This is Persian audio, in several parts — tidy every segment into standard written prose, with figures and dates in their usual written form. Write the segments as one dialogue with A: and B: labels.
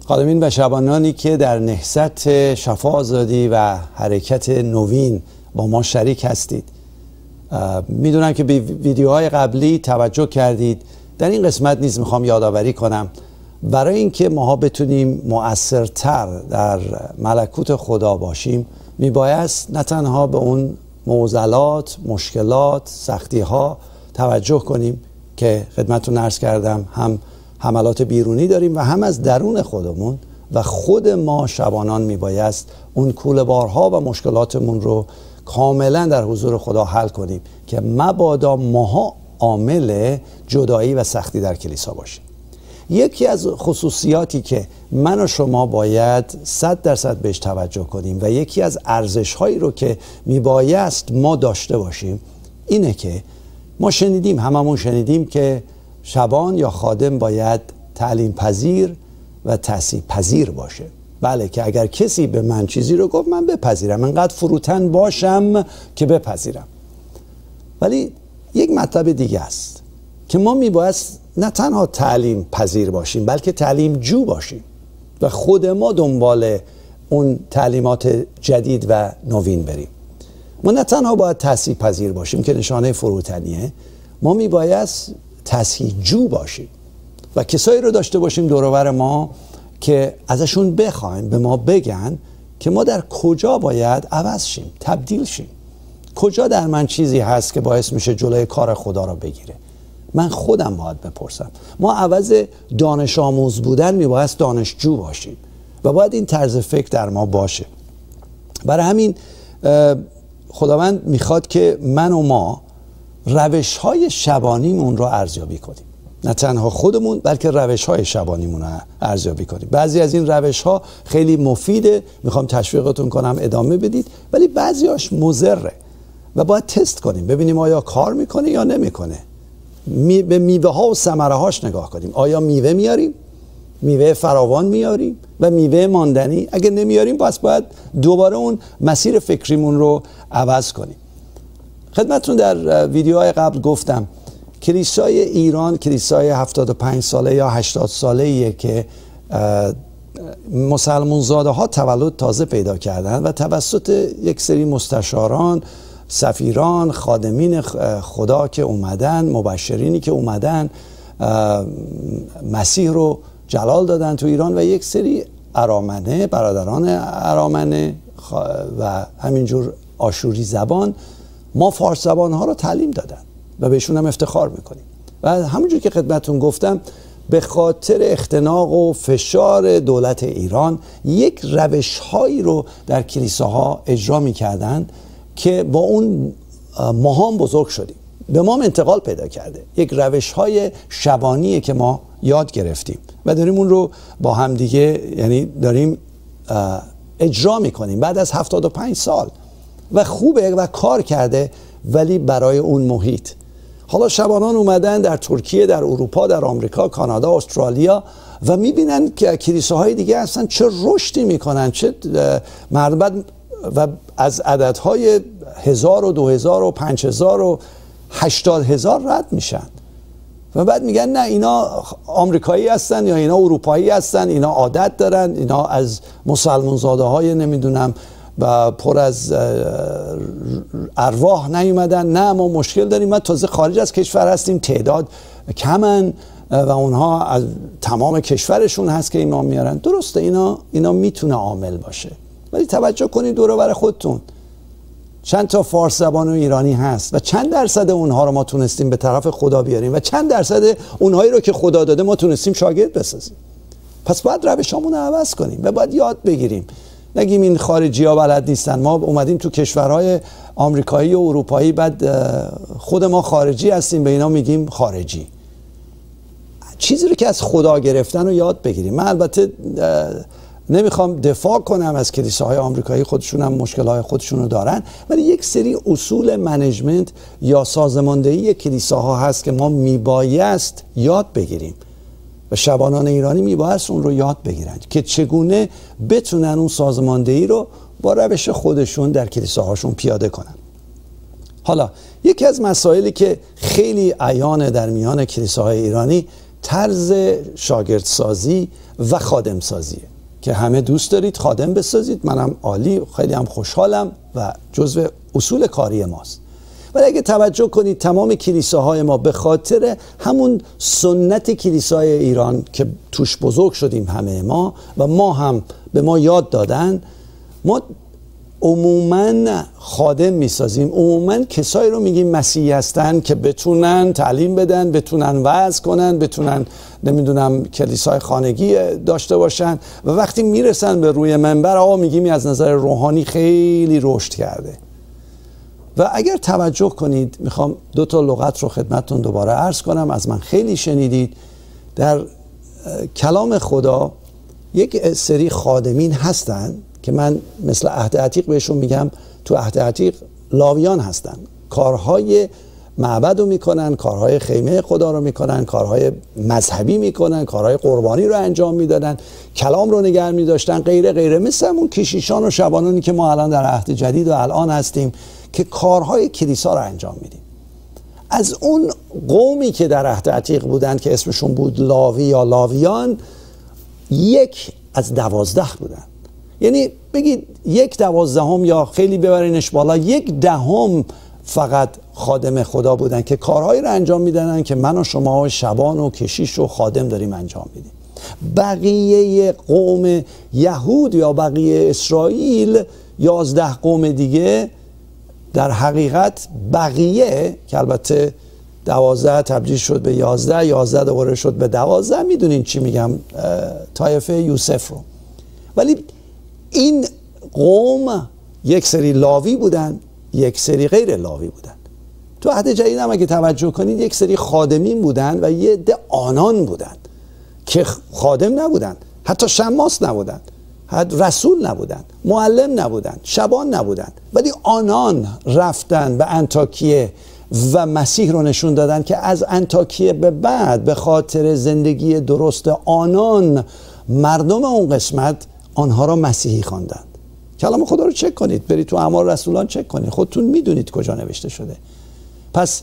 A: خادمین و شبانانی که در نهضت شفا آزادی و حرکت نوین با ما شریک هستید، میدونم که به ویدیوهای قبلی توجه کردید. در این قسمت نیز میخوام یادآوری کنم برای اینکه ماها بتونیم مؤثرتر در ملکوت خدا باشیم، میبایست نه تنها به اون معضلات، مشکلات، سختی ها توجه کنیم که خدمتتون عرض کردم، هم حملات بیرونی داریم و هم از درون خودمون و خود ما شبانان میبایست اون کوله‌بارها و مشکلاتمون رو کاملا در حضور خدا حل کنیم که مبادا ماها عامل جدایی و سختی در کلیسا باشیم. یکی از خصوصیاتی که من و شما باید 100% بهش توجه کنیم و یکی از ارزش‌هایی رو که میبایست ما داشته باشیم اینه که ما هممون شنیدیم که شبان یا خادم باید تعلیم پذیر و تأثیر پذیر باشه. بله، که اگر کسی به من چیزی رو گفت من بپذیرم، انقدر فروتن باشم که بپذیرم. ولی یک مطلب دیگه است که ما میبایست نه تنها تعلیم پذیر باشیم بلکه تعلیم جو باشیم و خود ما دنبال اون تعلیمات جدید و نوین بریم. ما نه تنها باید تأثیر پذیر باشیم که نشانه فروتنیه، ما میبایست تأثیر جو باشیم و کسایی رو داشته باشیم دور و بر ما که ازشون بخوایم به ما بگن که ما در کجا باید عوض شیم، تبدیل شیم، کجا در من چیزی هست که باعث میشه جلوی کار خدا رو بگیره. من خودم باید بپرسم. ما عوض دانش آموز بودن میبایست دانشجو باشیم و باید این طرز فکر در ما باشه. برای همین خداوند میخواد که من و ما روش‌های شبانیمون رو ارزیابی کنیم، نه تنها خودمون بلکه روش‌های شبانیمون رو ارزیابی کنیم. بعضی از این روش‌ها خیلی مفیده، میخوام تشویقتون کنم ادامه بدید، ولی بعضی‌هاش مضره و باید تست کنیم ببینیم آیا کار میکنه یا نمیکنه. به میوه ها و ثمره هاش نگاه کنیم. آیا میوه میاریم؟ میوه فراوان میاریم و میوه ماندنی؟ اگه نمیاریم پس باید دوباره اون مسیر فکریمون رو عوض کنیم. خدمتتون در ویدیوهای قبل گفتم کلیسای ایران کلیسای 75 ساله یا 80 ساله‌ایه که مسلمان زاده ها تولد تازه پیدا کردن و توسط یک سری مستشاران، سفیران، خادمین خدا که اومدن، مبشرینی که اومدن مسیح رو جلال دادن تو ایران و یک سری ارامنه، برادران ارامنه و همینجور آشوری زبان، ما فارس زبان ها رو تعلیم دادن و بهشون هم افتخار میکنیم. و همونجور که خدمتون گفتم به خاطر اختناق و فشار دولت ایران یک روش هایی رو در کلیساها اجرا میکردن که با اون ما هم بزرگ شدیم، به ما انتقال پیدا کرده. یک روش های شبانیه که ما یاد گرفتیم و داریم اون رو با هم دیگه، یعنی داریم اجرا میکنیم بعد از 75 سال و خوبه و کار کرده، ولی برای اون محیط. حالا شبانان اومدن در ترکیه، در اروپا، در آمریکا، کانادا، استرالیا و میبینن که کلیساهای دیگه هستن چه رشدی میکنن، چه مردم و از عددهای 1000 و 2000 و 5000 و 80000 رد میشن و بعد میگن نه اینا آمریکایی هستن یا اینا اروپایی هستن، اینا عادت دارن، اینا از مسلمان زاده های نمیدونم و پر از ارواح نیومدن. نه ما مشکل داریم، ما تازه خارج از کشور هستیم، تعداد کمن و اونها از تمام کشورشون هست که اینا میارن. درسته اینا میتونه عامل باشه، ولی توجه کنید دور و بر خودتون چند تا فارس زبان و ایرانی هست و چند درصد اونها رو ما تونستیم به طرف خدا بیاریم و چند درصد اونهایی رو که خدا داده ما تونستیم شاگرد بسازیم. پس باید روشامون رو عوض کنیم و باید یاد بگیریم. نگیم این خارجی ها بلد نیستن، ما اومدیم تو کشورهای آمریکایی و اروپایی بعد خود ما خارجی هستیم به اینا میگیم خارجی. چیزی رو که از خدا گرفتن رو یاد بگیریم. من البته نمیخوام دفاع کنم از کلیساهای آمریکایی، خودشون هم مشکلات خودشون رو دارن، ولی یک سری اصول منیجمنت یا سازماندهی کلیساها هست که ما میبایست یاد بگیریم و شبانان ایرانی میبایست اون رو یاد بگیرن که چگونه بتونن اون سازماندهی رو با روش خودشون در کلیساهاشون پیاده کنن. حالا یکی از مسائلی که خیلی عیانه در میان کلیساهای ایرانی طرز شاگردسازی و خادم سازیه که همه دوست دارید خادم بسازید. منم عالی، خیلی هم خوشحالم و جزو اصول کاری ماست. ولی اگه توجه کنید تمام کلیساهای ما به خاطر همون سنت کلیسای ایران که توش بزرگ شدیم همه ما و ما هم به ما یاد دادن، ما عموماً خادم میسازیم، عموماً کسایی رو میگیم مسیحی هستن که بتونن تعلیم بدن، بتونن وعظ کنن، بتونن نمیدونم کلیسای خانگی داشته باشن و وقتی میرسن به روی منبر آقا میگیم از نظر روحانی خیلی رشد کرده. و اگر توجه کنید، میخوام 2 تا لغت رو خدمتتون دوباره عرض کنم، از من خیلی شنیدید. در کلام خدا یک سری خادمین هستن که من مثل عهد عتیق بهشون میگم تو عهد عتیق لاویان هستن، کارهای معبد رو میکنن، کارهای خیمه خدا رو میکنن، کارهای مذهبی میکنن، کارهای قربانی رو انجام میدادن، کلام رو نگه میداشتن، غیره غیره، مثل اون کشیشان و شبانانی که ما الان در عهد جدید و الان هستیم که کارهای کلیسا رو انجام میدیم. از اون قومی که در عهد عتیق بودن که اسمشون بود لاوی یا لاویان، 1 از 12 بودن. یعنی بگید 1/12 یا خیلی ببرینش بالا 1/10 فقط خادم خدا بودن که کارهایی رو انجام میدادن که من و شما شبان و کشیش و خادم داریم انجام میدیم. بقیه قوم یهود یا بقیه اسرائیل 11 قوم دیگه در حقیقت بقیه که البته 12 تبدیل شد به 11 دوباره شد به 12، میدونین چی میگم، طایفه یوسف رو. ولی این قوم 1 سری لاوی بودن، 1 سری غیر لاوی بودن. تو عهد جدید هم اگه توجه کنید 1 سری خادمین بودن و یه عده آنان بودن که خادم نبودن، حتی شماس نبودن، حتی رسول نبودن، معلم نبودن، شبان نبودن، ولی آنان رفتن به انطاکیه و مسیح رو نشون دادن که از انطاکیه به بعد به خاطر زندگی درست آنان مردم اون قسمت آنها را مسیحی خواندند. کلام خدا رو چک کنید، برید تو اعمال رسولان چک کنید، خودتون میدونید کجا نوشته شده. پس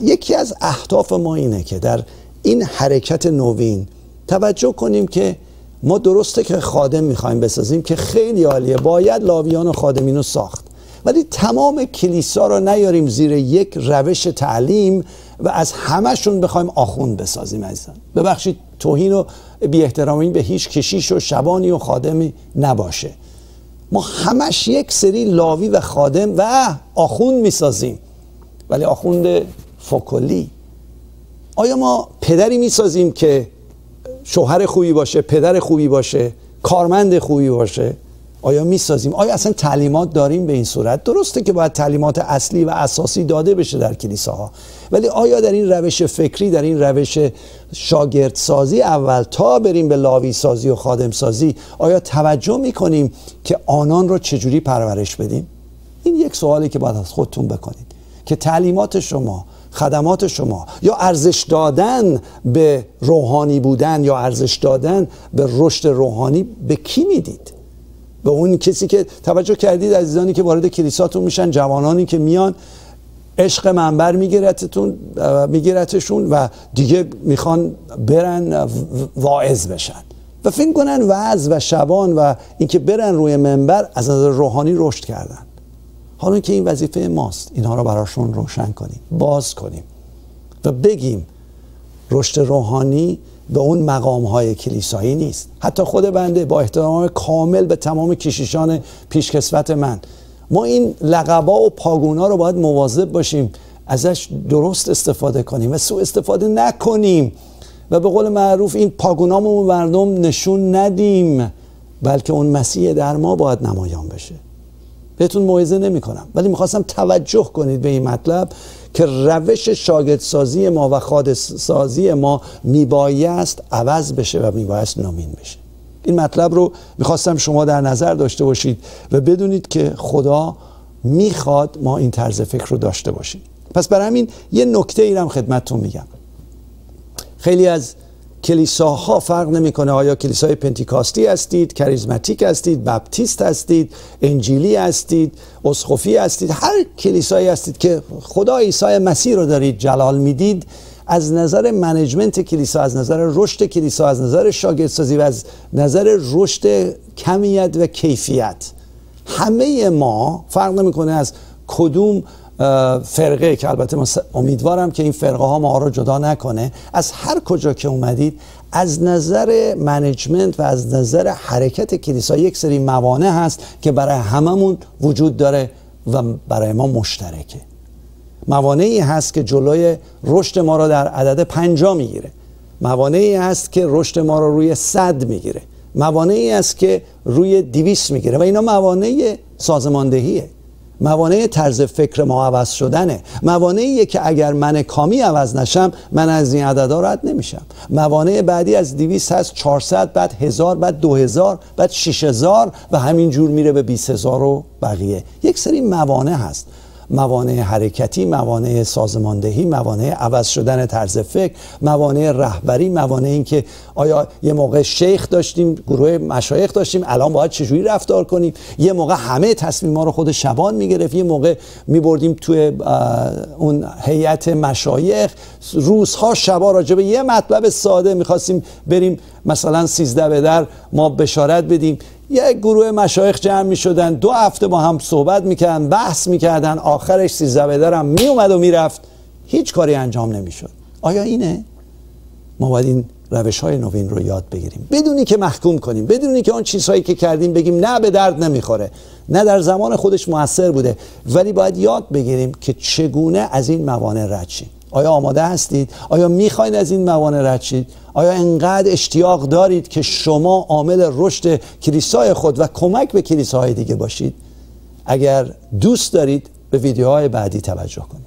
A: یکی از اهداف ما اینه که در این حرکت نوین توجه کنیم که ما درسته که خادم میخوایم بسازیم که خیلی عالیه، باید لاویان و خادمین رو ساخت، ولی تمام کلیسا رو نیاریم زیر یک روش تعلیم و از همشون بخوایم آخوند بسازیم. عزیزان ببخشید توهین و بی احترامی به هیچ کشیش و شبانی و خادمی نباشه. ما همش یک سری لاوی و خادم و آخوند میسازیم، ولی آخوند فوکلی. آیا ما پدری میسازیم که شوهر خوبی باشه، پدر خوبی باشه، کارمند خوبی باشه؟ آیا میسازیم؟ آیا اصلا تعلیمات داریم به این صورت؟ درسته که باید تعلیمات اصلی و اساسی داده بشه در کلیساها، ولی آیا در این روش فکری، در این روش شاگردسازی اول تا بریم به لاوی سازی و خادم سازی، آیا توجه میکنیم که آنان رو چجوری پرورش بدیم؟ این یک سوالی که باید از خودتون بکنید که تعلیمات شما، خدمات شما یا ارزش دادن به روحانی بودن یا ارزش دادن به رشد روحانی به کی میدید؟ به اون کسی که توجه کردید عزیزانی که وارد کلیساتون میشن، جوانانی که میان عشق منبر میگیرتشون و دیگه میخوان برن واعظ بشن و فکر کنن وعظ و شبان و اینکه برن روی منبر از نظر روحانی رشد کردن. حالا که این وظیفه ماست اینها رو براشون روشن کنیم، باز کنیم و بگیم رشد روحانی به اون مقام‌های کلیسایی نیست. حتی خود بنده با احترام کامل به تمام کشیشان پیشکسوت من، ما این لقبا و پاگونا رو باید مواظب باشیم ازش درست استفاده کنیم و سوء استفاده نکنیم و به قول معروف این پاگونامون مردم نشون ندیم، بلکه اون مسیح در ما باید نمایان بشه. بهتون موعظه نمی کنم، ولی میخواستم توجه کنید به این مطلب که روش شاگردسازی ما و خادمسازی ما میبایست عوض بشه و میبایست نوین بشه. این مطلب رو میخواستم شما در نظر داشته باشید و بدونید که خدا میخواد ما این طرز فکر رو داشته باشیم. پس برای همین یه نکته ای رو خدمتتون میگم. خیلی از کلیساها فرق نمیکنه آیا کلیسای پنتیکاستی هستید، کاریزماتیک هستید، بپتیست هستید، انجیلی هستید، اسقفی هستید، هر کلیسایی هستید که خدا عیسی مسیح رو دارید جلال میدید، از نظر منیجمنت کلیسا، از نظر رشد کلیسا، از نظر شاگردسازی و از نظر رشد کمیت و کیفیت، همه ما فرق نمیکنه از کدوم فرقه، که البته امیدوارم که این فرقه ها ما رو جدا نکنه، از هر کجا که اومدید، از نظر منیجمنت و از نظر حرکت کلیسا یک سری موانع هست که برای هممون وجود داره و برای ما مشترکه. موانعی هست که جلوی رشد ما رو در عدد 50 میگیره، موانعی هست که رشد ما رو روی 100 میگیره، موانعی هست که روی 200 میگیره و اینا موانع سازماندهیه، موانع طرز فکر ما عوض شدنه، موانعیه که اگر من کامی عوض نشم من از این عددا رد نمیشم. موانع بعدی از 200 هست 400، بعد 1000، بعد 2000، بعد 6000 و همین جور میره به 20000 و بقیه. یک سری موانع هست، موانع حرکتی، موانع سازماندهی، موانع عوض شدن طرز فکر، موانع رهبری، موانع این که آیا یه موقع شیخ داشتیم، گروه مشایخ داشتیم، الان باید چجوری رفتار کنیم، یه موقع همه تصمیم‌ها رو خود شبان میگرفت، یه موقع میبردیم توی اون هیئت مشایخ، روزها شبا راجع به یه مطلب ساده میخواستیم بریم مثلا 13 به در ما بشارت بدیم، یک گروه مشایخ جمع می شدن، 2 هفته با هم صحبت میکردن، بحث میکردن، آخرش 13 به در هم می اومد و میرفت، هیچ کاری انجام نمیشد. آیا اینه؟ ما باید این روش های نوین رو یاد بگیریم، بدونی که محکوم کنیم، بدونی که آن چیزهایی که کردیم بگیم نه به درد نمیخوره، نه در زمان خودش موثر بوده، ولی باید یاد بگیریم که چگونه از این موانع رد شیم. آیا آماده هستید؟ آیا میخواین از این موانع رد شید؟ آیا انقدر اشتیاق دارید که شما عامل رشد کلیسای خود و کمک به کلیساهای دیگه باشید؟ اگر دوست دارید به ویدیوهای بعدی توجه کنید.